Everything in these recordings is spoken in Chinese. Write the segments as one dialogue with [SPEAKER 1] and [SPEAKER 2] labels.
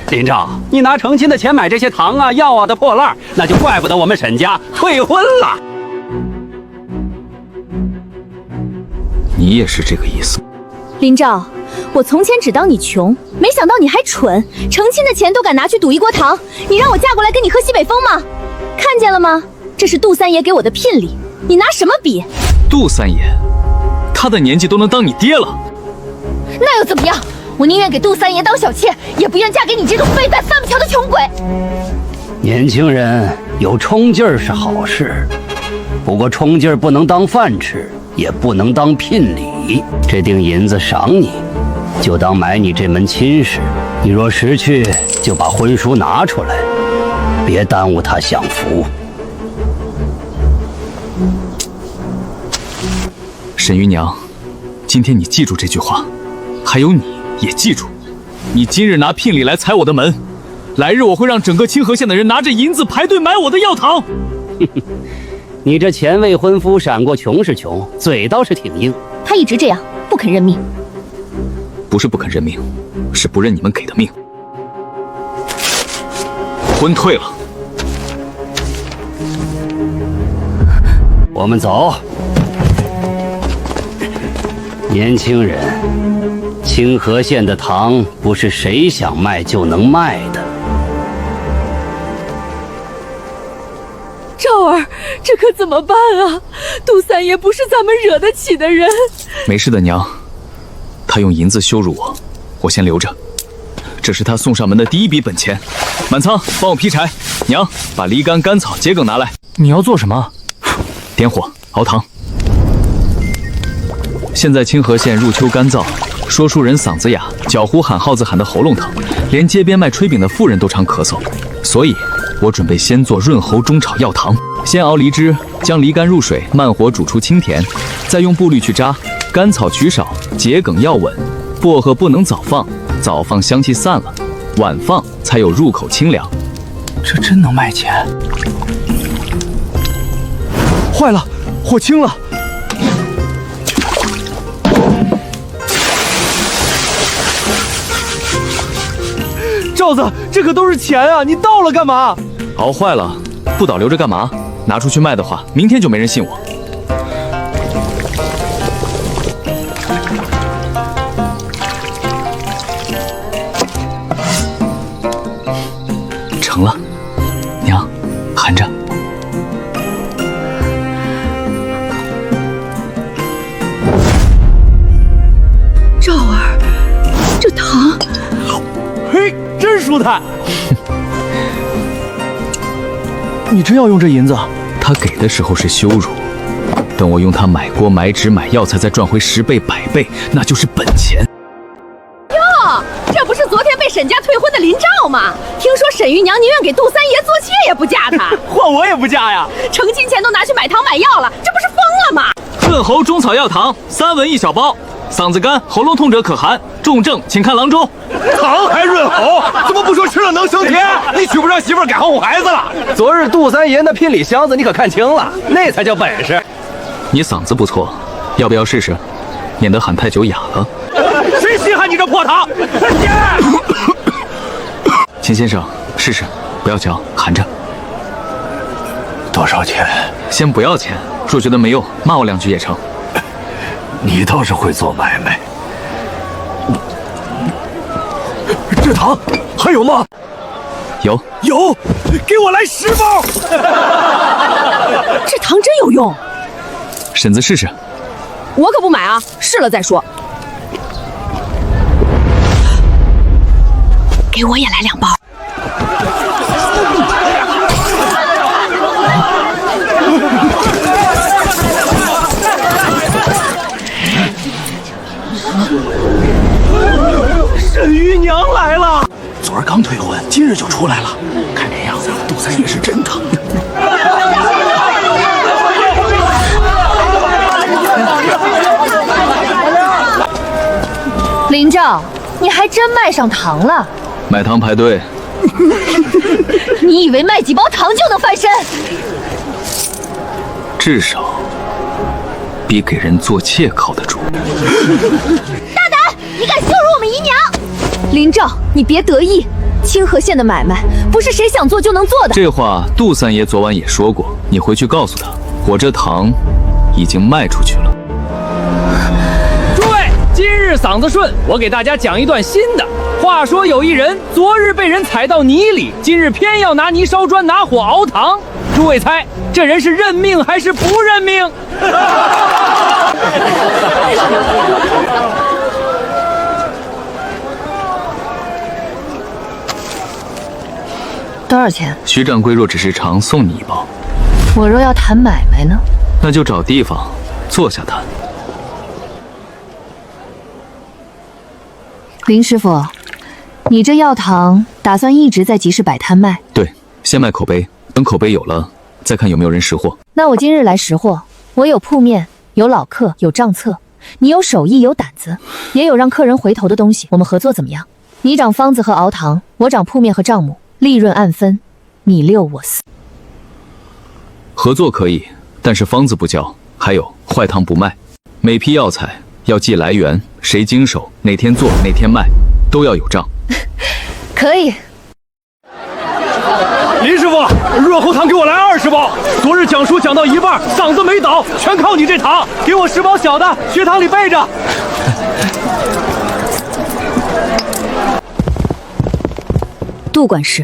[SPEAKER 1] 林兆，你拿成亲的钱买这些糖啊、药啊的破烂，那就怪不得我们沈家退婚了。
[SPEAKER 2] 你也是这个意思？
[SPEAKER 3] 林兆，我从前只当你穷，没想到你还蠢，成亲的钱都敢拿去赌一锅糖。你让我嫁过来跟你喝西北风吗？看见了吗？这是杜三爷给我的聘礼，你拿什么比？
[SPEAKER 2] 杜三爷，他的年纪都能当你爹了，
[SPEAKER 3] 那又怎么样？我宁愿给杜三爷当小妾，也不愿嫁给你这种非但翻不条的穷鬼。
[SPEAKER 1] 年轻人有冲劲儿是好事，不过冲劲儿不能当饭吃，也不能当聘礼。这锭银子赏你，就当买你这门亲事。你若识趣，就把婚书拿出来，别耽误他享福。
[SPEAKER 2] 沈姨娘，今天你记住这句话，还有你也记住，你今日拿聘礼来踩我的门，来日我会让整个清河县的人拿着银子排队买我的药糖。
[SPEAKER 1] 你这前未婚夫闪过穷是穷，嘴倒是挺硬。
[SPEAKER 3] 他一直这样，不肯认命。
[SPEAKER 2] 不是不肯认命，是不认你们给的命。婚退了。
[SPEAKER 1] 我们走。年轻人，清河县的糖不是谁想卖就能卖的。
[SPEAKER 4] 赵儿，这可怎么办啊？杜三爷不是咱们惹得起的人。
[SPEAKER 2] 没事的，娘。他用银子羞辱我，我先留着。这是他送上门的第一笔本钱。满仓，帮我劈柴。娘，把梨干、甘草、桔梗拿来。
[SPEAKER 5] 你要做什么？
[SPEAKER 2] 点火熬糖。现在清河县入秋干燥，说书人嗓子哑，脚胡喊号子喊得喉咙疼，连街边卖炊饼的妇人都常咳嗽，所以我准备先做润喉中炒药糖。先熬梨汁，将梨干入水，慢火煮出清甜，再用布滤去渣，甘草取少，桔梗要稳，薄荷不能早放，早放香气散了，晚放才有入口清凉。
[SPEAKER 5] 这真能卖钱？坏了，火轻了！赵子，这可都是钱啊！你倒了干嘛？
[SPEAKER 2] 熬坏了，不倒留着干嘛？拿出去卖的话，明天就没人信我。成了，娘，含着。
[SPEAKER 4] 赵儿，这糖，
[SPEAKER 5] 嘿，真舒坦。你真要用这银子？
[SPEAKER 2] 他给的时候是羞辱，等我用它买锅、买纸、买药材，再赚回10倍、100倍，那就是本钱。
[SPEAKER 4] 哟，这不是昨天被沈家退婚的林兆吗？听说沈姨娘宁愿给杜三爷做妾也不嫁他，
[SPEAKER 5] 换我也不嫁呀！
[SPEAKER 4] 成亲钱都拿去买糖买药了，这不是疯了吗？
[SPEAKER 2] 润喉中草药糖，3文1小包，嗓子干、喉咙痛者可含，重症请看郎中。
[SPEAKER 6] 糖还润喉，怎么不说吃了能升天？你娶不上媳妇儿改哄孩子了？
[SPEAKER 1] 昨日杜三爷那聘礼箱子你可看清了，那才叫本事。
[SPEAKER 2] 你嗓子不错，要不要试试？免得喊太久哑了。
[SPEAKER 6] 谁稀罕你这破糖？
[SPEAKER 2] 秦先生，试试，不要嚼，含着。
[SPEAKER 6] 多少钱？
[SPEAKER 2] 先不要钱，若觉得没用，骂我2句也成。
[SPEAKER 6] 你倒是会做买卖。这糖还有吗？
[SPEAKER 2] 有，
[SPEAKER 6] 给我来10包。
[SPEAKER 4] 这糖真有用，
[SPEAKER 2] 婶子试试。
[SPEAKER 4] 我可不买啊，试了再说。给我也来2包。
[SPEAKER 5] 沈姨娘来了！
[SPEAKER 6] 昨儿刚退婚，今日就出来了。看这样子，杜三爷是真疼。
[SPEAKER 3] 林兆，你还真卖上糖了？
[SPEAKER 2] 买糖排队。
[SPEAKER 3] 你以为卖几包糖就能翻身？
[SPEAKER 2] 至少比给人做妾靠得住。
[SPEAKER 3] 大胆！你敢羞辱我们姨娘！林兆，你别得意，清河县的买卖不是谁想做就能做的。
[SPEAKER 2] 这话杜三爷昨晚也说过，你回去告诉他，我这糖已经卖出去了。
[SPEAKER 5] 诸位，今日嗓子顺，我给大家讲一段新的。话说有一人，昨日被人踩到泥里，今日偏要拿泥烧砖，拿火熬糖。诸位猜，这人是认命还是不认命？
[SPEAKER 3] 多少钱？
[SPEAKER 2] 徐掌柜若只是常送你一包，
[SPEAKER 3] 我若要谈买卖呢？
[SPEAKER 2] 那就找地方坐下谈。
[SPEAKER 3] 林师傅，你这药糖打算一直在集市摆摊卖？
[SPEAKER 2] 对，先卖口碑，等口碑有了，再看有没有人识货。
[SPEAKER 3] 那我今日来识货，我有铺面，有老客，有账册，你有手艺，有胆子，也有让客人回头的东西，我们合作怎么样？你掌方子和熬糖，我掌铺面和账目，利润按分，你6我4。
[SPEAKER 2] 合作可以，但是方子不交，还有坏糖不卖。每批药材要记来源，谁经手，哪天做，哪天卖，都要有账。
[SPEAKER 3] 可以。
[SPEAKER 6] 林师傅，润喉糖给我来20包。昨日讲书讲到一半，嗓子没倒，全靠你这糖。
[SPEAKER 5] 给我10包小的，学堂里备着。
[SPEAKER 3] 杜管事，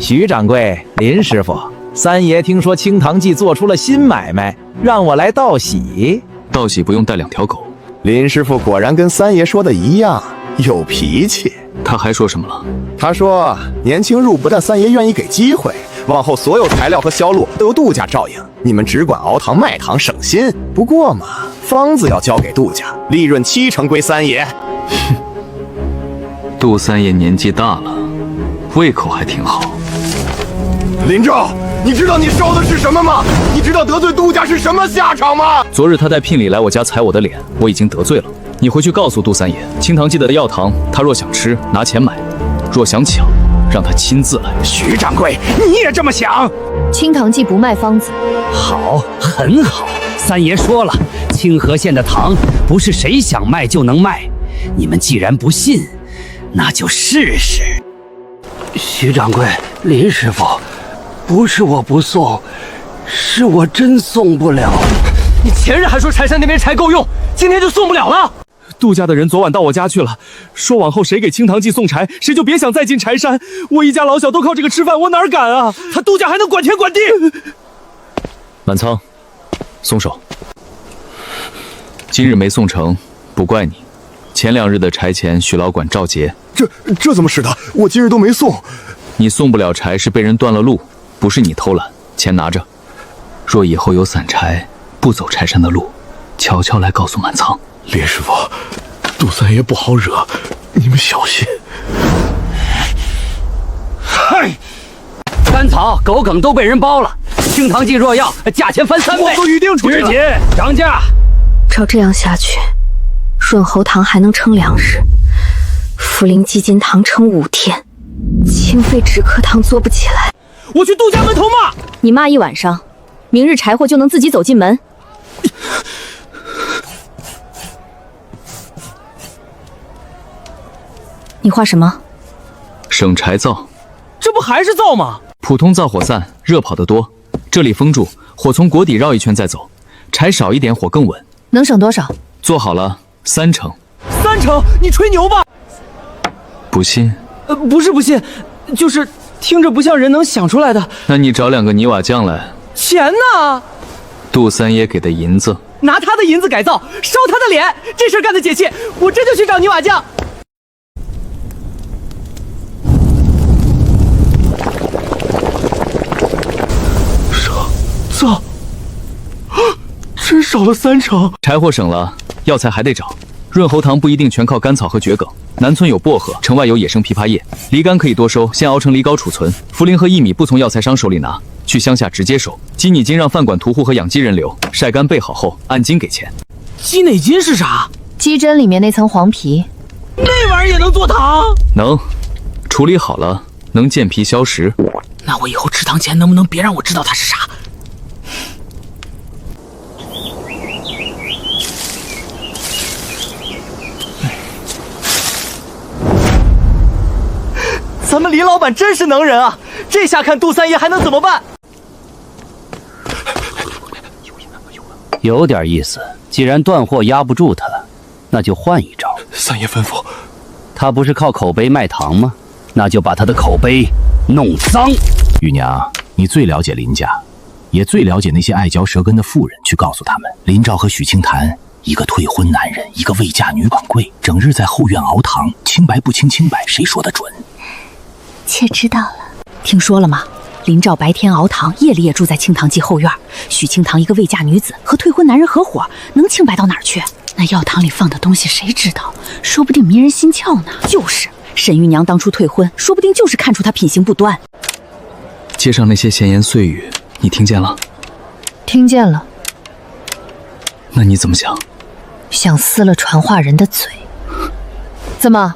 [SPEAKER 7] 徐掌柜，林师傅，三爷听说清堂记做出了新买卖，让我来道喜。
[SPEAKER 2] 道喜不用带2条狗。
[SPEAKER 8] 林师傅果然跟三爷说的一样，有脾气。
[SPEAKER 2] 他还说什么了？
[SPEAKER 8] 他说年轻入不但三爷愿意给机会，往后所有材料和销路都由杜家照应，你们只管熬糖卖糖省心。不过嘛，方子要交给杜家，利润70%归三爷。
[SPEAKER 2] 杜三爷年纪大了，胃口还挺好。
[SPEAKER 8] 林兆，你知道你烧的是什么吗？你知道得罪杜家是什么下场吗？
[SPEAKER 2] 昨日他带聘礼来我家踩我的脸，我已经得罪了。你回去告诉杜三爷，清堂记得的药糖，他若想吃，拿钱买；若想抢，让他亲自来。
[SPEAKER 6] 徐掌柜，你也这么想？
[SPEAKER 3] 清堂记不卖方子。
[SPEAKER 1] 好，很好。三爷说了，清河县的糖不是谁想卖就能卖。你们既然不信，那就试试。徐掌柜，林师傅，不是我不送，是我真送不了。
[SPEAKER 5] 你前日还说柴山那边柴够用，今天就送不了了。杜家的人昨晚到我家去了，说往后谁给清堂记送柴，谁就别想再进柴山。我一家老小都靠这个吃饭，我哪敢啊？他杜家还能管天管地？
[SPEAKER 2] 满仓，松手。今日没送成，不怪你。前2日的柴钱，许老管照结。
[SPEAKER 8] 这怎么使的？我今日都没送。
[SPEAKER 2] 你送不了柴是被人断了路，不是你偷懒。钱拿着。若以后有散柴，不走柴山的路，悄悄来告诉满仓。
[SPEAKER 8] 林师傅，杜三爷不好惹，你们小心。
[SPEAKER 1] 嗨，甘草、狗梗都被人包了，清堂记若要，价钱翻3倍。
[SPEAKER 5] 我都预定出去了。
[SPEAKER 1] 直接涨价。
[SPEAKER 3] 照这样下去，润喉糖还能撑2日，茯苓鸡精糖撑5天，清肺止咳糖做不起来。
[SPEAKER 5] 我去杜家门头骂。
[SPEAKER 3] 你骂一晚上，明日柴火就能自己走进门。你画什么？
[SPEAKER 2] 省柴灶。
[SPEAKER 5] 这不还是灶吗？
[SPEAKER 2] 普通灶火散，热跑得多。这里封住，火从锅底绕一圈再走，柴少一点火更稳。
[SPEAKER 3] 能省多少？
[SPEAKER 2] 做好了3成。
[SPEAKER 5] 3成？你吹牛吧？
[SPEAKER 2] 不信？
[SPEAKER 5] 不是不信，就是听着不像人能想出来的。
[SPEAKER 2] 那你找2个泥瓦匠来。
[SPEAKER 5] 钱呢？
[SPEAKER 2] 杜三爷给的银子。
[SPEAKER 5] 拿他的银子改造，烧他的脸，这事干得解气，我这就去找泥瓦匠。造，真少了3成。
[SPEAKER 2] 柴火省了，药材还得找。润喉糖不一定全靠甘草和蕨梗，南村有薄荷，城外有野生枇杷叶。梨干可以多收，先熬成梨膏储存。茯苓和薏米不从药材商手里拿，去乡下直接收。鸡拟金让饭馆屠户和养鸡人留，晒干备好后按斤给钱。
[SPEAKER 5] 鸡内金是啥？
[SPEAKER 3] 鸡胗里面那层黄皮。
[SPEAKER 5] 那玩意儿也能做糖？
[SPEAKER 2] 能，处理好了能健脾消食。
[SPEAKER 5] 那我以后吃糖前能不能别让我知道它是啥？
[SPEAKER 9] 咱们林老板真是能人啊！这下看杜三爷还能怎么办？
[SPEAKER 1] 有点意思。既然断货压不住他，那就换一招。
[SPEAKER 6] 三爷吩咐，
[SPEAKER 1] 他不是靠口碑卖糖吗？那就把他的口碑弄脏。
[SPEAKER 10] 玉娘，你最了解林家，也最了解那些爱嚼舌根的妇人，去告诉他们，林兆和许清谈，一个退婚男人，一个未嫁女管贵，整日在后院熬糖，清白不清清白，谁说得准？
[SPEAKER 3] 妾知道了。听说了吗？林兆白天熬糖，夜里也住在清塘记后院。许清塘一个未嫁女子和退婚男人合伙，能清白到哪儿去？那药汤里放的东西谁知道？说不定迷人心窍呢。就是沈玉娘当初退婚，说不定就是看出她品行不端。
[SPEAKER 2] 街上那些闲言碎语，你听见了？
[SPEAKER 3] 听见了。
[SPEAKER 2] 那你怎么想？
[SPEAKER 3] 想撕了传话人的嘴。怎么，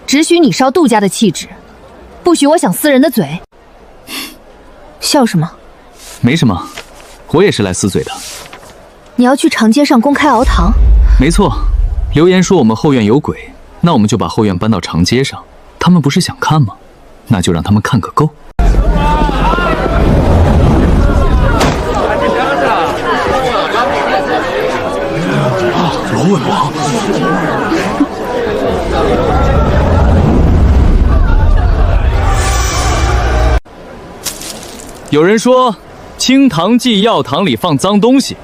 [SPEAKER 3] 只许你烧杜家的气质，不许我想撕人的嘴？笑什么？
[SPEAKER 2] 没什么，我也是来撕嘴的。
[SPEAKER 3] 你要去长街上公开熬糖？
[SPEAKER 2] 没错，流言说我们后院有鬼，那我们就把后院搬到长街上。他们不是想看吗？那就让他们看个够。
[SPEAKER 6] 罗文王。
[SPEAKER 2] 有人说清塘记药堂里放脏东西，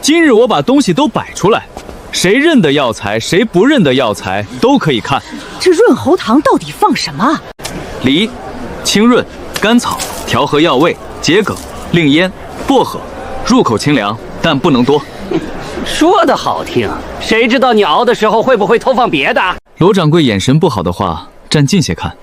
[SPEAKER 2] 今日我把东西都摆出来，谁认得药材，谁不认得药材都可以看。
[SPEAKER 3] 这润喉糖到底放什么？
[SPEAKER 2] 梨、清润、甘草，调和药味，桔梗、令烟、薄荷，入口清凉，但不能多。
[SPEAKER 1] 说的好听，谁知道你熬的时候会不会偷放别的？
[SPEAKER 2] 罗掌柜眼神不好的话，站近些看。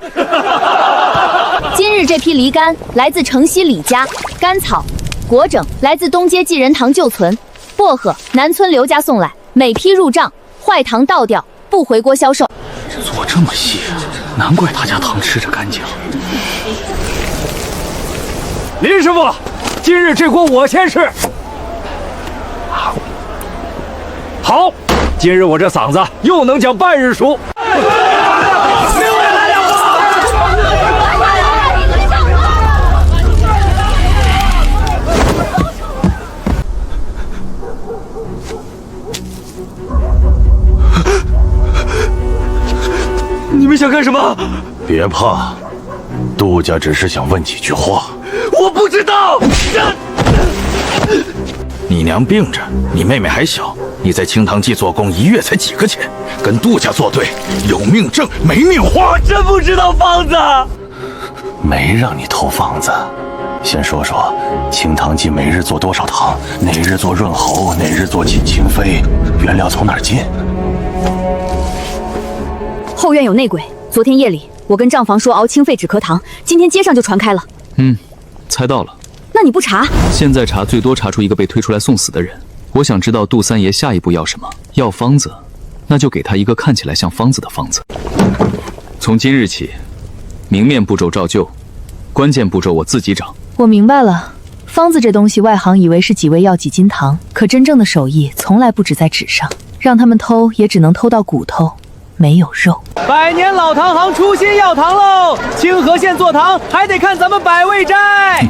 [SPEAKER 3] 今日这批梨干来自城西李家，甘草、果整来自东街继人堂旧存，薄荷南村刘家送来，每批入账，坏糖倒掉，不回锅销售。
[SPEAKER 10] 这做这么细，难怪他家糖吃着干净。
[SPEAKER 6] 林师傅，今日这锅我先吃。好，今日我这嗓子又能讲半日熟。你们想干什么？
[SPEAKER 10] 别怕，杜家只是想问几句话。
[SPEAKER 6] 我不知道。
[SPEAKER 10] 你娘病着，你妹妹还小，你在清塘记做工1月才几个钱，跟杜家作对，有命挣没命花。
[SPEAKER 6] 我真不知道方子。
[SPEAKER 10] 没让你偷方子。先说说清塘记每日做多少糖，哪日做润喉，哪日做锦清飞，原料从哪儿进？
[SPEAKER 3] 后院有内鬼，昨天夜里我跟账房说熬清肺止咳糖，今天街上就传开了。
[SPEAKER 2] 猜到了。
[SPEAKER 3] 那你不查？
[SPEAKER 2] 现在查最多查出一个被推出来送死的人。我想知道杜三爷下一步要什么，要方子，那就给他一个看起来像方子的方子。从今日起，明面步骤照旧，关键步骤我自己掌。
[SPEAKER 3] 我明白了，方子这东西，外行以为是几味药几斤糖，可真正的手艺从来不止在纸上，让他们偷也只能偷到骨头，没有肉。
[SPEAKER 9] 百年老糖行出新药糖喽！清河县做糖还得看咱们百味斋。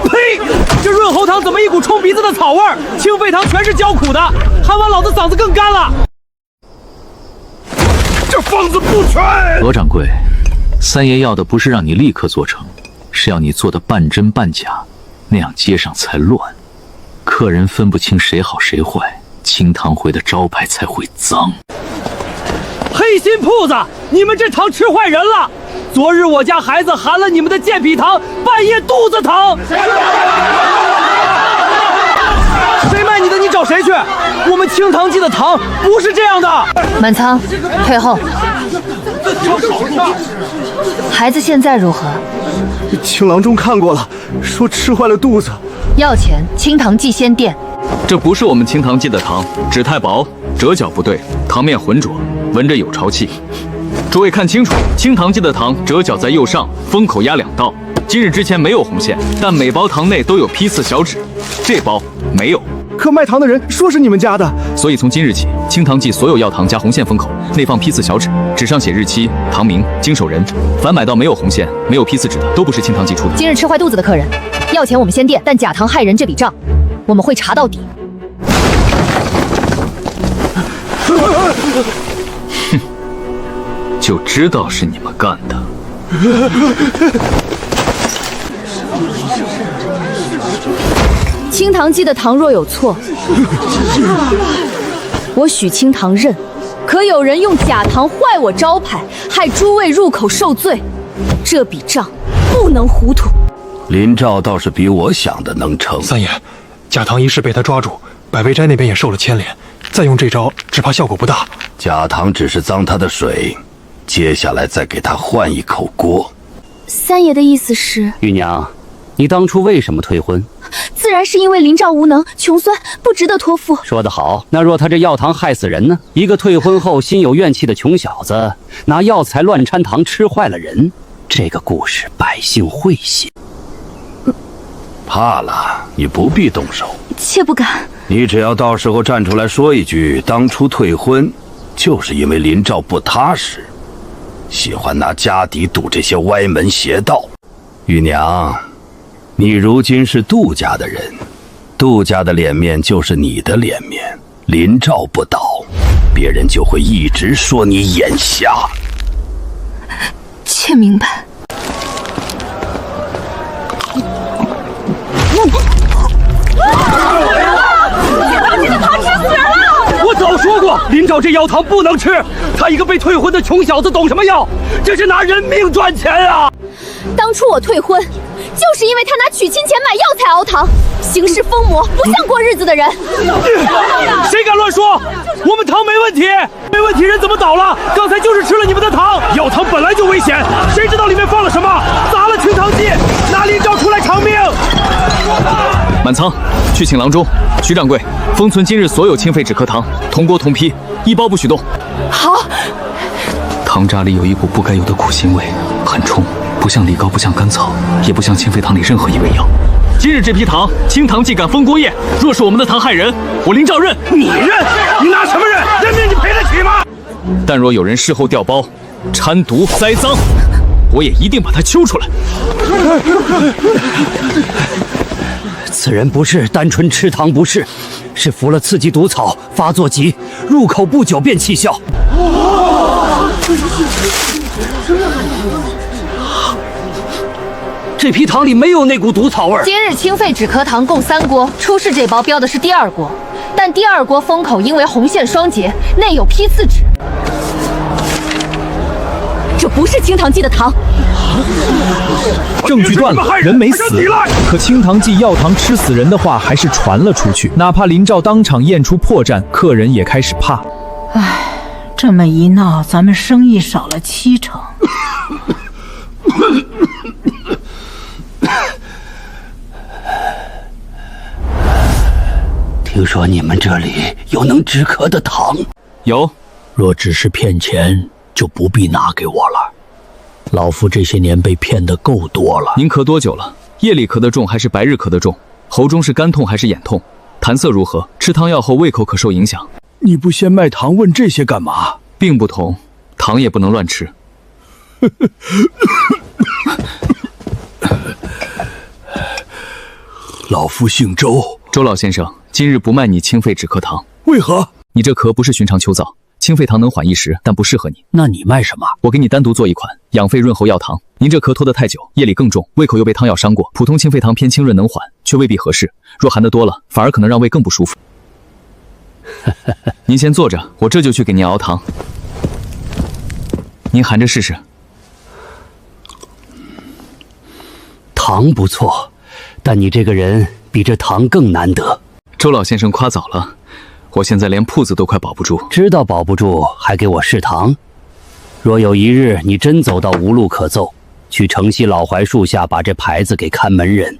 [SPEAKER 9] 呸！这润喉糖怎么一股冲鼻子的草味儿？清肺糖全是焦苦的，喊完老子嗓子更干了。
[SPEAKER 6] 这方子不全。
[SPEAKER 10] 罗掌柜，三爷要的不是让你立刻做成，是要你做的半真半假，那样街上才乱，客人分不清谁好谁坏，清堂会的招牌才会脏。
[SPEAKER 9] 黑心铺子，你们这糖吃坏人了！昨日我家孩子含了你们的健脾糖，半夜肚子疼。谁卖你的你找谁去？我们清塘记的糖不是这样的。
[SPEAKER 3] 满仓，退后。孩子现在如何？
[SPEAKER 6] 青郎中看过了，说吃坏了肚子。
[SPEAKER 3] 要钱，清塘记先垫。
[SPEAKER 2] 这不是我们清塘记的糖，纸太薄，折角不对，糖面浑浊，闻着有潮气。诸位看清楚，清塘记的糖折角在右上，封口压2道。今日之前没有红线，但每包糖内都有批次小纸，这包没有。
[SPEAKER 6] 可卖糖的人说是你们家的，
[SPEAKER 2] 所以从今日起，清堂记所有药糖加红线封口，内放批次小纸，纸上写日期、堂名、经手人。凡买到没有红线、没有批次纸的，都不是清堂记出的。
[SPEAKER 3] 今日吃坏肚子的客人，要钱我们先垫，但假糖害人这笔账，我们会查到底。
[SPEAKER 2] 哼，就知道是你们干的。
[SPEAKER 3] 清堂记的糖若有错，我许清堂认。可有人用假糖坏我招牌，害诸位入口受罪，这笔账不能糊涂。
[SPEAKER 11] 林兆倒是比我想的能成。
[SPEAKER 6] 三爷，假糖一事被他抓住，百味斋那边也受了牵连，再用这招只怕效果不大。
[SPEAKER 11] 假糖只是脏他的水，接下来再给他换一口锅。
[SPEAKER 3] 三爷的意思是，
[SPEAKER 1] 玉娘，你当初为什么退婚？
[SPEAKER 3] 自然是因为林兆无能、穷酸，不值得托付。
[SPEAKER 1] 说得好，那若他这药糖害死人呢？一个退婚后心有怨气的穷小子，拿药材乱掺糖，吃坏了人，这个故事百姓会信。
[SPEAKER 11] 怕了，你不必动手。
[SPEAKER 3] 妾不敢。
[SPEAKER 11] 你只要到时候站出来说一句，当初退婚就是因为林兆不踏实，喜欢拿家底赌这些歪门邪道。玉娘，你如今是杜家的人，杜家的脸面就是你的脸面。林兆不倒，别人就会一直说你眼瞎。
[SPEAKER 3] 妾明白。
[SPEAKER 9] 我早说过，林兆这药糖不能吃。他一个被退婚的穷小子，懂什么药？这是拿人命赚钱啊！
[SPEAKER 3] 当初我退婚，就是因为他拿娶亲钱买药材熬糖，行事疯魔，不像过日子的人。
[SPEAKER 9] 谁敢乱说？我们糖没问题，没问题人怎么倒了？刚才就是吃了你们的糖。药糖本来就危险，谁知道里面放了什么？砸了清堂记，拿林兆出来偿命。
[SPEAKER 2] 满仓，去请郎中、徐掌柜封存今日所有清废止咳糖，同锅同批，一包不许动。
[SPEAKER 3] 好。
[SPEAKER 2] 糖渣里有一股不该有的苦腥味，很冲，不像李膏，不像甘草，也不像清废糖里任何一味药。今日这批糖，清堂记敢封锅业，若是我们的糖害人，我林兆认。
[SPEAKER 9] 你认？你拿什么认？人命你赔得起吗？
[SPEAKER 2] 但若有人事后调包、掺毒、栽赃，我也一定把他揪出来。
[SPEAKER 1] 此人不是单纯吃糖不是，是服了刺激毒草，发作急，入口不久便气消。这批糖里没有那股毒草味。
[SPEAKER 3] 今日清废止咳糖共3锅，出示这包标的是第2锅，但第2锅封口因为红线双节，内有批次纸。这不是清堂记的糖。
[SPEAKER 7] 证据断了，人没死，可清堂记药糖吃死人的话还是传了出去。哪怕林兆当场验出破绽，客人也开始怕。
[SPEAKER 12] 唉，这么一闹，咱们生意少了70%。
[SPEAKER 1] 听说你们这里有能止咳的糖？
[SPEAKER 2] 有。
[SPEAKER 10] 若只是骗钱，就不必拿给我了。老夫这些年被骗得够多了。
[SPEAKER 2] 您咳多久了？夜里咳得重还是白日咳得重？喉中是干痛还是眼痛？痰色如何？吃汤药后胃口可受影响？
[SPEAKER 6] 你不先卖糖问这些干嘛？
[SPEAKER 2] 并不同，糖也不能乱吃。
[SPEAKER 10] 老夫姓周。
[SPEAKER 2] 周老先生，今日不卖你清肺止咳糖。
[SPEAKER 6] 为何？
[SPEAKER 2] 你这咳不是寻常秋燥，清肺糖能缓一时，但不适合你。
[SPEAKER 10] 那你卖什么？
[SPEAKER 2] 我给你单独做一款养肺润喉药糖。您这咳拖得太久，夜里更重，胃口又被汤药伤过，普通清肺糖偏清润能缓，却未必合适。若含得多了，反而可能让胃更不舒服。您先坐着，我这就去给您熬糖。您含着试试。
[SPEAKER 1] 糖不错，但你这个人比这糖更难得。
[SPEAKER 2] 周老先生夸早了，我现在连铺子都快保不住。
[SPEAKER 1] 知道保不住，还给我试糖？若有一日你真走到无路可走，去城西老槐树下把这牌子给看门人。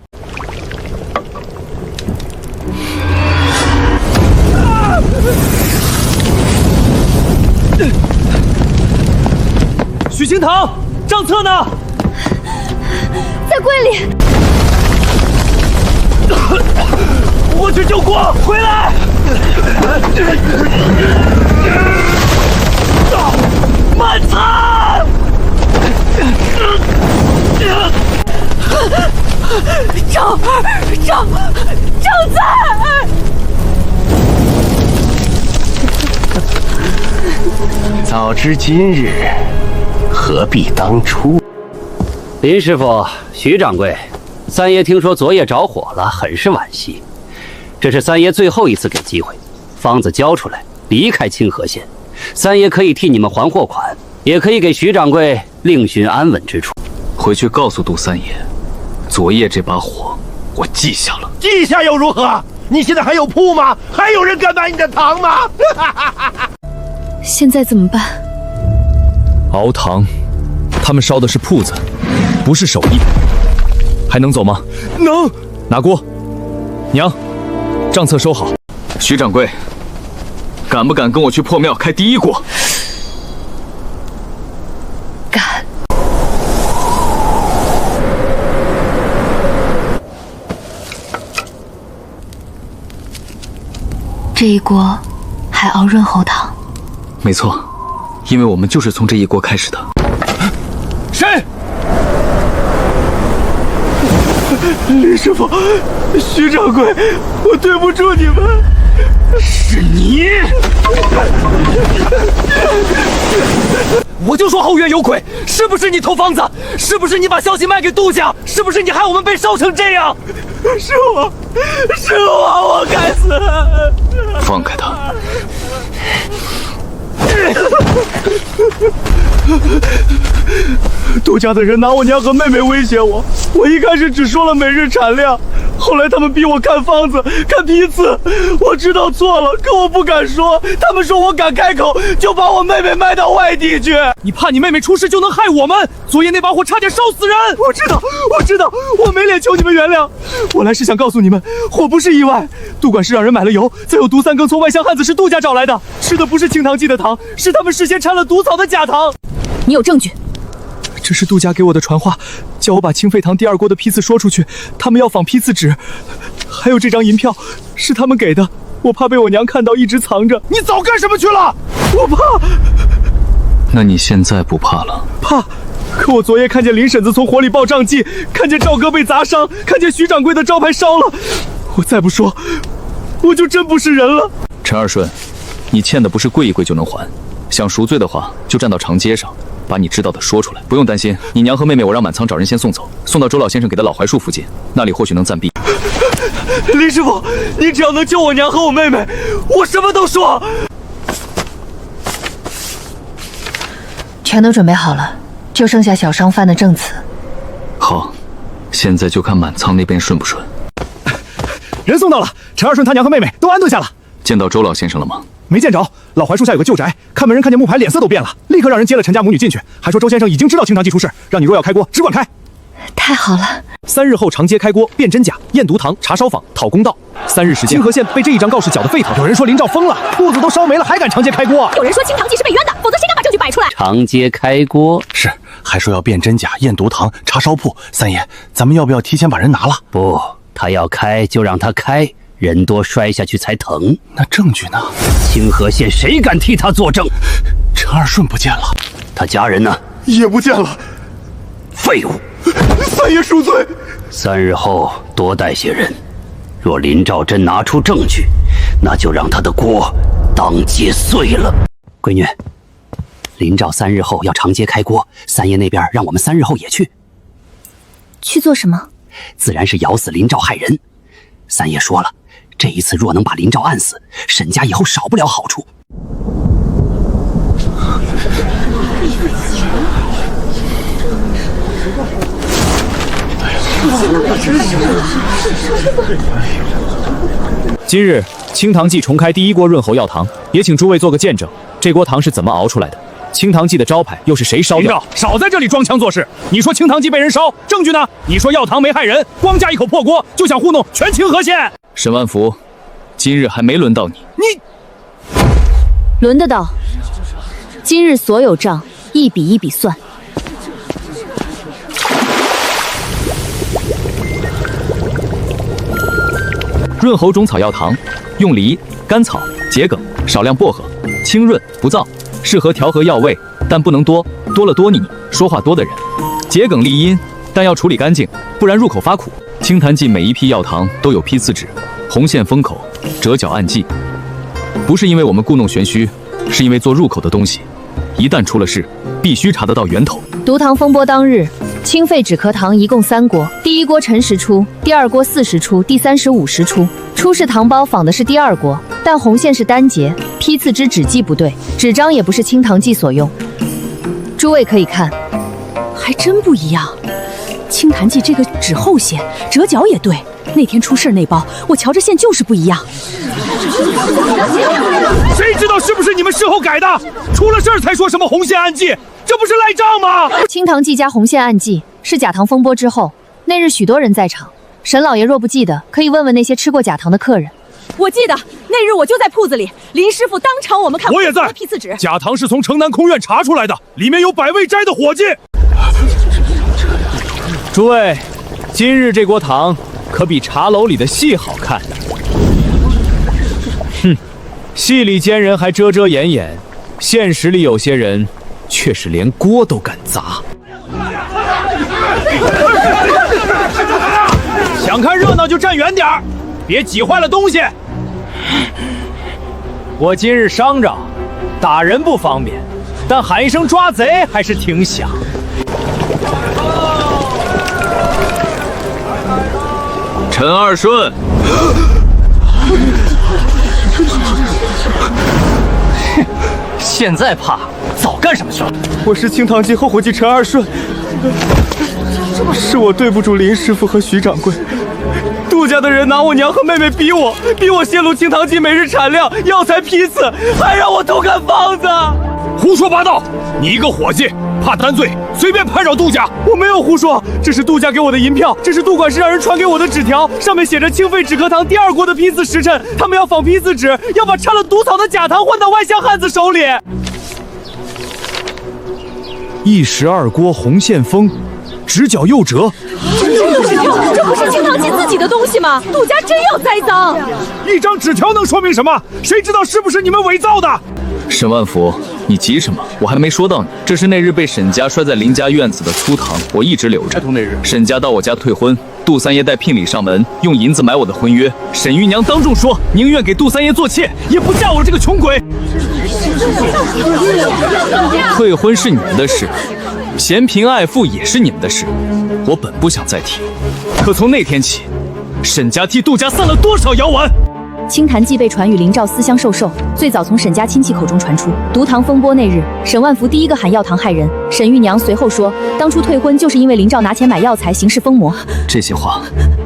[SPEAKER 9] 许清堂，账册呢？
[SPEAKER 3] 在柜里。
[SPEAKER 9] 我去救国，回来！慢餐！
[SPEAKER 4] 正在。
[SPEAKER 13] 早知今日，何必当初？
[SPEAKER 1] 林师傅、徐掌柜，三爷听说昨夜着火了，很是惋惜。这是三爷最后一次给机会，方子交出来，离开清河县。三爷可以替你们还货款，也可以给徐掌柜另寻安稳之处。
[SPEAKER 2] 回去告诉杜三爷，昨夜这把火我记下了。
[SPEAKER 9] 记下又如何？你现在还有铺吗？还有人敢买你的糖吗？
[SPEAKER 3] 现在怎么办？
[SPEAKER 7] 熬糖，他们烧的是铺子，不是手艺。还能走吗？
[SPEAKER 9] 能。
[SPEAKER 7] 拿锅。娘，账册收好。
[SPEAKER 2] 徐掌柜，敢不敢跟我去破庙开第一锅？
[SPEAKER 3] 敢。这一锅还熬润喉糖。
[SPEAKER 2] 没错，因为我们就是从这一锅开始的。
[SPEAKER 9] 谁？李师傅，徐掌柜，我对不住你们。是你！我就说后院有鬼，是不是你偷方子？是不是你把消息卖给杜家？是不是你害我们被烧成这样？是我，我该死！
[SPEAKER 2] 放开他！
[SPEAKER 9] 杜家的人拿我娘和妹妹威胁我，我一开始只说了每日产量，后来他们逼我看方子、看批次，我知道错了，可我不敢说。他们说我敢开口，就把我妹妹卖到外地去。你怕你妹妹出事就能害我们？昨夜那把火差点烧死人。我知道，我没脸求你们原谅。我来是想告诉你们，火不是意外。杜管事让人买了油，再有毒三更从外乡汉子是杜家找来的，吃的不是清堂记的糖，是他们事先掺了毒草的假糖。
[SPEAKER 3] 你有证据？
[SPEAKER 9] 这是杜家给我的传话，叫我把清沸堂第二锅的批次说出去，他们要仿批次纸。还有这张银票，是他们给的，我怕被我娘看到，一直藏着。你早干什么去了？我怕。
[SPEAKER 2] 那你现在不怕了？
[SPEAKER 9] 怕。可我昨夜看见林婶子从火里报账记，看见赵哥被砸伤，看见徐掌柜的招牌烧了，我再不说，我就真不是人了。
[SPEAKER 2] 陈二顺，你欠的不是跪一跪就能还，想赎罪的话，就站到长街上，把你知道的说出来。不用担心，你娘和妹妹我让满仓找人先送走，送到周老先生给的老槐树附近，那里或许能暂避。
[SPEAKER 9] 林师傅，你只要能救我娘和我妹妹，我什么都说。
[SPEAKER 3] 全都准备好了，就剩下小商贩的证词。
[SPEAKER 2] 好，现在就看满仓那边顺不顺。
[SPEAKER 9] 人送到了，陈二顺他娘和妹妹都安顿下了。
[SPEAKER 2] 见到周老先生了吗？
[SPEAKER 9] 没见着，老槐树下有个旧宅，看门人看见木牌脸色都变了，立刻让人接了陈家母女进去，还说周先生已经知道清堂记出事，让你若要开锅，只管开。
[SPEAKER 3] 太好了
[SPEAKER 9] ！3日后长街开锅，辨真假，验毒糖，查烧坊，讨公道。3日时间，清河县被这一张告示搅得沸腾。有人说林兆疯了，铺子都烧没了，还敢长街开锅？
[SPEAKER 4] 有人说清堂记是被冤的，否则谁敢把证据摆出来？
[SPEAKER 1] 长街开锅
[SPEAKER 10] 是，还说要辨真假，验毒糖，查烧铺。三爷，咱们要不要提前把人拿了？
[SPEAKER 1] 不，他要开就让他开，人多摔下去才疼。
[SPEAKER 10] 那证据呢？
[SPEAKER 1] 清河县谁敢替他作证？
[SPEAKER 10] 陈二顺不见了，
[SPEAKER 1] 他家人呢？
[SPEAKER 8] 也不见了。
[SPEAKER 1] 废物！
[SPEAKER 8] 三爷恕罪。
[SPEAKER 1] 3日后多带些人，若林兆真拿出证据，那就让他的锅当街碎了。闺女，林兆3日后要长街开锅，三爷那边让我们3日后也去。
[SPEAKER 3] 去做什么？
[SPEAKER 1] 自然是咬死林兆害人。三爷说了，这一次若能把林兆按死，沈家以后少不了好处。
[SPEAKER 7] 今日清堂记重开第一锅润喉药糖，也请诸位做个见证，这锅糖是怎么熬出来的？清堂记的招牌又是谁烧掉？
[SPEAKER 9] 少在这里装腔作势！你说清堂记被人烧，证据呢？你说药糖没害人，光架一口破锅就想糊弄全清河县？
[SPEAKER 2] 沈万福，今日还没轮到你。
[SPEAKER 3] 轮得到。今日所有账一笔一笔算。
[SPEAKER 2] 润喉中草药糖，用梨、甘草、桔梗，少量薄荷，清润不燥，适合调和药味，但不能多，多了多腻，说话多的人。桔梗利阴，但要处理干净，不然入口发苦。清痰剂每一批药糖都有批次纸，红线封口，折角按剂。不是因为我们故弄玄虚，是因为做入口的东西，一旦出了事，必须查得到源头。
[SPEAKER 3] 毒糖风波当日，清肺止咳糖一共3锅，第1锅辰时出，第2锅巳时出，第3时午时出。出示糖包仿的是第2锅，但红线是单节，批次之纸迹不对，纸张也不是清糖剂所用。诸位可以看，
[SPEAKER 4] 还真不一样。清痰剂这个纸厚些，折角也对。那天出事那包，我瞧着线就是不一样。
[SPEAKER 9] 谁知道是不是你们事后改的？出了事儿才说什么红线暗记，这不是赖账吗？
[SPEAKER 3] 清糖剂加红线暗记是假糖风波之后，那日许多人在场。沈老爷若不记得，可以问问那些吃过假糖的客人。
[SPEAKER 4] 我记得那日我就在铺子里，林师傅当场我们看。
[SPEAKER 9] 我也在。
[SPEAKER 4] 批次纸，
[SPEAKER 9] 假糖是从城南空院查出来的，里面有百味斋的伙计。
[SPEAKER 7] 诸位，今日这锅糖可比茶楼里的戏好看。哼，戏里奸人还遮遮掩掩，现实里有些人却是连锅都敢砸。
[SPEAKER 9] 想看热闹就站远点儿，别挤坏了东西。
[SPEAKER 7] 我今日伤着，打人不方便，但喊一声抓贼还是挺响。
[SPEAKER 2] 陈二顺，
[SPEAKER 5] 现在怕，早干什么去了？
[SPEAKER 6] 我是清堂记后伙计陈二顺，是我对不住林师傅和徐掌柜。杜家的人拿我娘和妹妹逼我泄露清堂记每日产量、药材批次，还让我偷看方子。
[SPEAKER 9] 胡说八道！你一个伙计，怕担罪，随便攀扰杜家。
[SPEAKER 6] 我没有胡说，这是杜家给我的银票，这是杜管事让人传给我的纸条，上面写着清肺止咳糖第2锅的批次时辰，他们要仿批次纸，要把掺了毒草的假糖换到外乡汉子手里。
[SPEAKER 7] 12锅红线封，直角右折。
[SPEAKER 4] 这不是清堂记自己的东西吗？杜家真要栽赃！
[SPEAKER 9] 一张纸条能说明什么？谁知道是不是你们伪造的？
[SPEAKER 2] 沈万福，你急什么？我还没说到呢。这是那日被沈家摔在林家院子的粗糖，我一直留着。沈家到我家退婚，杜三爷带聘礼上门，用银子买我的婚约。沈姨娘当众说，宁愿给杜三爷做妾，也不嫁我这个穷鬼。退婚是你们的事，嫌贫爱富也是你们的事，我本不想再提。可从那天起，沈家替杜家散了多少谣丸？
[SPEAKER 3] 清痰剂被传与林兆私相授受，最早从沈家亲戚口中传出。毒糖风波那日，沈万福第一个喊药糖害人。沈玉娘随后说，当初退婚就是因为林兆拿钱买药材，行事疯魔。
[SPEAKER 2] 这些话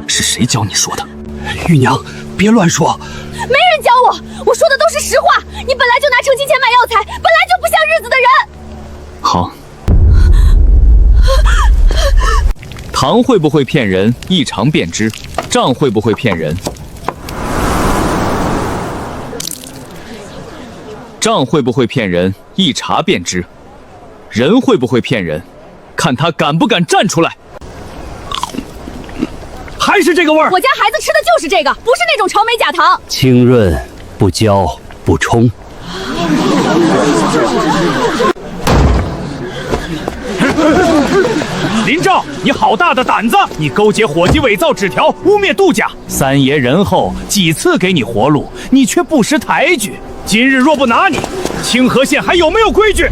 [SPEAKER 2] 是谁教你说的？
[SPEAKER 11] 玉娘，别乱说。
[SPEAKER 3] 没人教我，我说的都是实话。你本来就拿成亲钱买药材，本来就不像日子的人。
[SPEAKER 2] 好。糖会不会骗人，一尝便知；账会不会骗人，账会不会骗人，一查便知；人会不会骗人，看他敢不敢站出来。
[SPEAKER 9] 还是这个味儿。
[SPEAKER 4] 我家孩子吃的就是这个，不是那种潮美假糖。
[SPEAKER 1] 清润不焦不冲。
[SPEAKER 9] 林兆，你好大的胆子！你勾结伙计伪造纸条，污蔑杜家。三爷仁厚，几次给你活路，你却不识抬举。今日若不拿你，清河县还有没有规矩？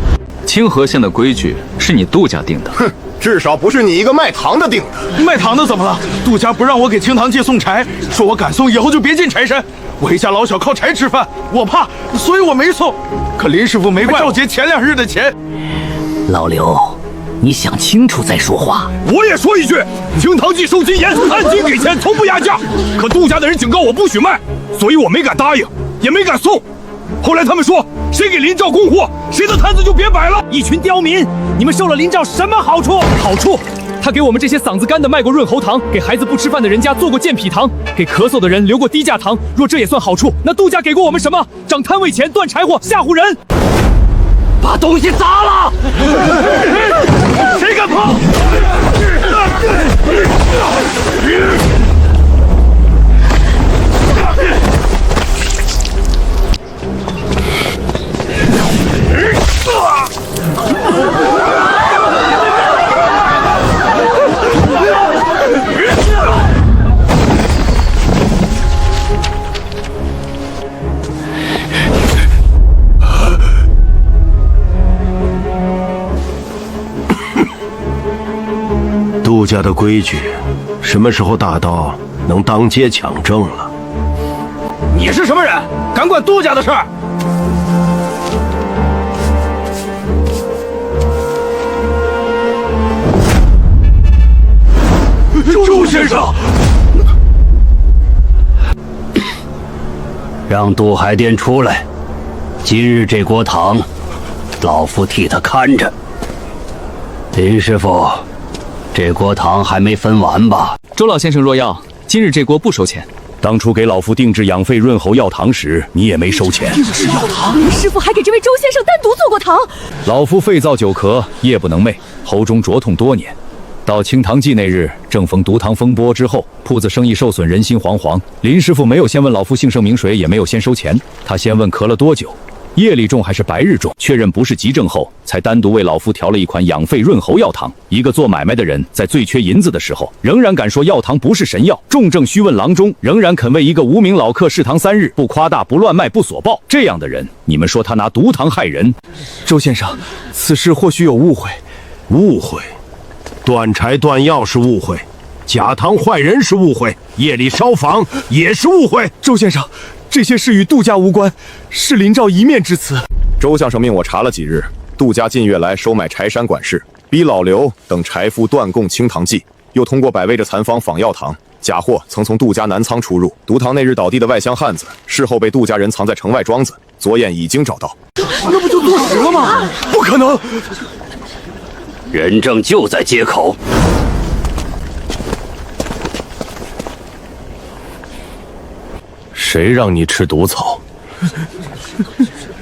[SPEAKER 2] 清河县的规矩是你杜家定的。
[SPEAKER 8] 哼，至少不是你一个卖糖的定的。
[SPEAKER 6] 卖糖的怎么了？杜家不让我给清堂记送柴，说我敢送以后就别进柴山。我一家老小靠柴吃饭，我怕，所以我没送。可林师傅没怪我，照结前2日的钱。
[SPEAKER 1] 老刘，你想清楚再说话。
[SPEAKER 9] 我也说一句，清堂记收金严，按斤给钱，从不压价。可杜家的人警告我不许卖，所以我没敢答应，也没敢送。后来他们说，谁给林兆供货，谁的摊子就别摆了。
[SPEAKER 5] 一群刁民，你们受了林兆什么好处？好处，他给我们这些嗓子干的卖过润喉糖，给孩子不吃饭的人家做过健脾糖，给咳嗽的人留过低价糖。若这也算好处，那杜家给过我们什么？涨摊位钱，断柴火，吓唬人。把东西砸了！
[SPEAKER 9] 谁敢碰？
[SPEAKER 11] 杜家的规矩，什么时候大到能当街抢正了？
[SPEAKER 9] 你是什么人？敢管杜家的事儿？
[SPEAKER 11] 周先生，
[SPEAKER 1] 让杜海淀出来。今日这锅糖，老夫替他看着。林师傅，这锅糖还没分完吧？
[SPEAKER 2] 周老先生若要，今日这锅不收钱。
[SPEAKER 11] 当初给老夫定制养肺润喉药糖时，你也没收钱。
[SPEAKER 3] 定制药糖，林师傅还给这位周先生单独做过糖。
[SPEAKER 2] 老夫肺燥久咳，夜不能寐，喉中灼痛多年。到清堂祭那日，正逢毒糖风波之后，铺子生意受损，人心惶惶。林师傅没有先问老夫姓甚名谁，也没有先收钱，他先问咳了多久，夜里重还是白日重，确认不是急症后，才单独为老夫调了一款养肺润喉药糖。一个做买卖的人，在最缺银子的时候，仍然敢说药糖不是神药；重症需问郎中，仍然肯为一个无名老客试糖3日，不夸大，不乱卖，不索报。这样的人，你们说他拿毒糖害人？
[SPEAKER 9] 周先生，此事或许有误会。
[SPEAKER 11] 误会？断柴断药是误会，假糖坏人是误会，夜里烧坊也是误会。
[SPEAKER 9] 周先生，这些事与杜家无关，是林兆一面之词。
[SPEAKER 8] 周相声命我查了几日，杜家近月来收买柴山管事，逼老刘等柴夫断供清堂计，又通过百味着残方仿药糖，假货曾从杜家南仓出入。毒糖那日倒地的外乡汉子，事后被杜家人藏在城外庄子，左眼已经找到。
[SPEAKER 9] 那不就坐实了吗？不可能！
[SPEAKER 1] 人证就在街口。
[SPEAKER 11] 谁让你吃毒草？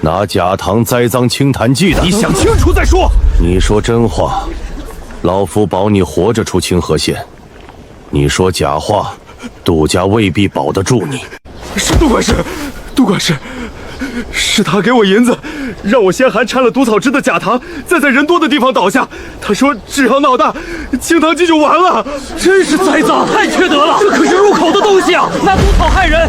[SPEAKER 11] 拿假糖栽赃清坛记的？
[SPEAKER 9] 你想清楚再说。
[SPEAKER 11] 你说真话，老夫保你活着出清河县；你说假话，杜家未必保得住你。
[SPEAKER 9] 是杜管事，杜管事，是他给我银子，让我先含掺了毒草汁的假糖，再在人多的地方倒下。他说只要闹大，清堂记就完了。
[SPEAKER 5] 真是栽赃，太缺德了！这可是入口的东西啊，拿毒草害人。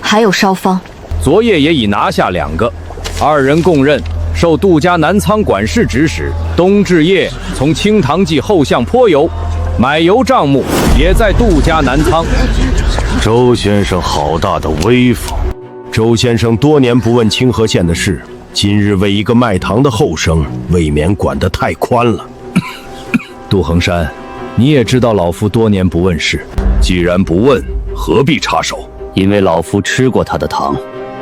[SPEAKER 3] 还有烧方，
[SPEAKER 2] 昨夜也已拿下2个，2人供认，受杜家南仓管事指使，冬至夜从清堂记后巷颇游，买油账目也在杜家南仓。
[SPEAKER 11] 周先生好大的威风！周先生多年不问清河县的事，今日为一个卖糖的后生，未免管得太宽了。
[SPEAKER 2] 杜衡山，你也知道老夫多年不问事，
[SPEAKER 11] 既然不问，何必插手？
[SPEAKER 1] 因为老夫吃过他的糖，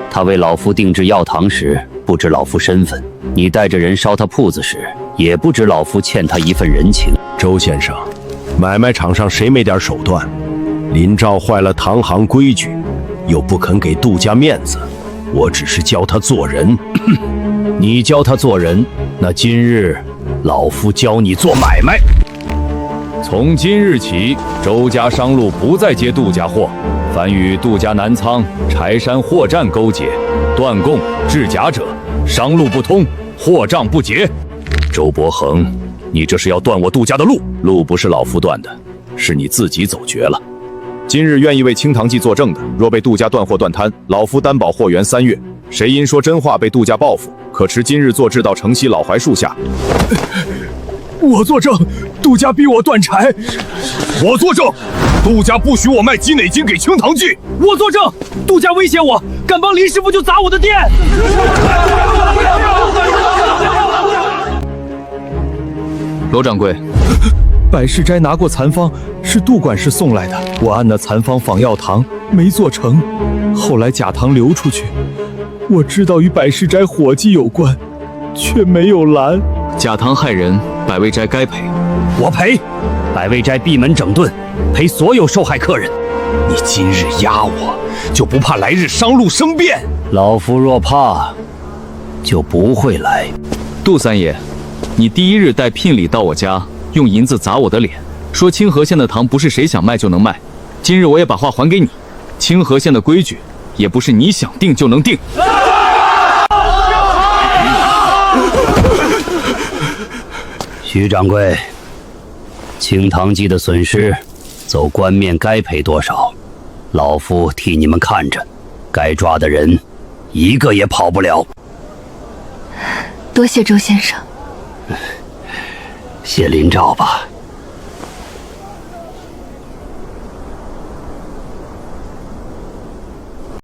[SPEAKER 1] 他为老夫定制药糖时不知老夫身份，你带着人烧他铺子时也不知老夫欠他一份人情。
[SPEAKER 11] 周先生，买卖场上谁没点手段？林兆坏了堂行规矩，又不肯给杜家面子，我只是教他做人。
[SPEAKER 2] 你教他做人，那今日老夫教你做买卖。从今日起，周家商路不再接杜家货，凡与杜家南仓、柴山货站勾结、断供、制假者，商路不通，货账不结。周伯衡，你这是要断我杜家的路？路不是老夫断的，是你自己走绝了。
[SPEAKER 8] 今日愿意为清堂记作证的，若被杜家断货断摊，老夫担保货源3月。谁因说真话被杜家报复，可持今日坐至到城西老槐树下。
[SPEAKER 9] 我作证，杜家逼我断柴。
[SPEAKER 6] 我作证，杜家不许我卖鸡馁金给清堂记。
[SPEAKER 5] 我作证，杜家威胁我，敢帮林师傅就砸我的店。
[SPEAKER 2] 罗掌柜，
[SPEAKER 7] 百事斋拿过残方，是杜管事送来的。我按那残方仿药糖，没做成。后来假糖流出去，我知道与百事斋伙计有关，却没有拦。
[SPEAKER 2] 假糖害人，百味斋该赔。
[SPEAKER 1] 我赔，百味斋闭门整顿，赔所有受害客人。
[SPEAKER 9] 你今日压我，就不怕来日商路生变？
[SPEAKER 1] 老夫若怕，就不会来。
[SPEAKER 2] 杜三爷，你第1日带聘礼到我家，用银子砸我的脸，说清河县的糖不是谁想卖就能卖。今日我也把话还给你，清河县的规矩，也不是你想定就能定。
[SPEAKER 1] 徐掌柜，清堂记的损失，走官面该赔多少，老夫替你们看着，该抓的人，一个也跑不了。
[SPEAKER 3] 杜多谢周先生。
[SPEAKER 1] 谢林兆吧。